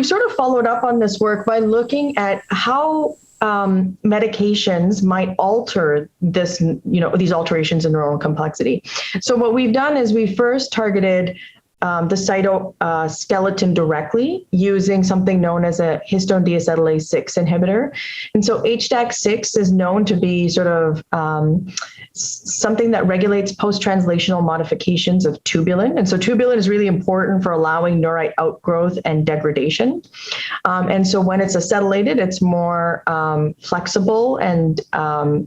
we've sort of followed up on this work by looking at how medications might alter this, these alterations in neuronal complexity. So what we've done is we first targeted the cytoskeleton directly using something known as a histone deacetylase 6 inhibitor. And so HDAC6 is known to be sort of something that regulates post-translational modifications of tubulin. And so tubulin is really important for allowing neurite outgrowth and degradation. And so when it's acetylated, it's more flexible and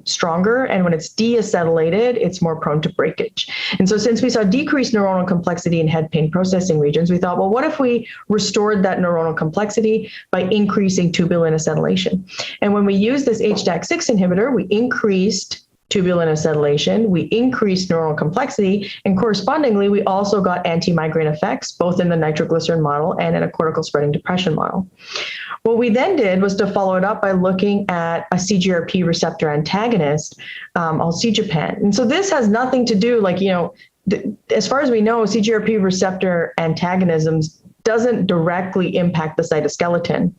stronger. And when it's deacetylated, it's more prone to breakage. And so since we saw decreased neuronal complexity in head pain processing regions, we thought, well, what if we restored that neuronal complexity by increasing tubulin acetylation? And when we used this HDAC6 inhibitor, we increased tubulin acetylation, we increased neuronal complexity, and correspondingly, we also got anti-migraine effects, both in the nitroglycerine model and in a cortical spreading depression model. What we then did was to follow it up by looking at a CGRP receptor antagonist, CGRP. And so this has nothing to do, as far as we know, CGRP receptor antagonisms doesn't directly impact the cytoskeleton.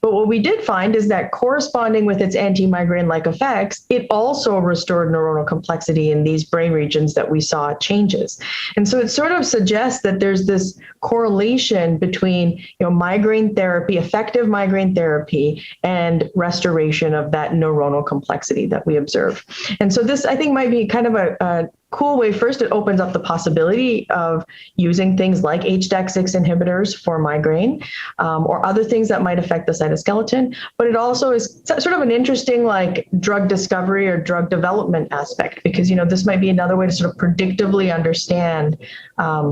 But what we did find is that corresponding with its anti-migraine-like effects, it also restored neuronal complexity in these brain regions that we saw changes. And so it sort of suggests that there's this correlation between migraine therapy, effective migraine therapy, and restoration of that neuronal complexity that we observe. And so this, I think, might be kind of a cool way. First, it opens up the possibility of using things like HDAC6 inhibitors for migraine or other things that might affect the cytoskeleton. But it also is sort of an interesting drug discovery or drug development aspect, because this might be another way to sort of predictively understand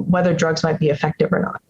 whether drugs might be effective or not.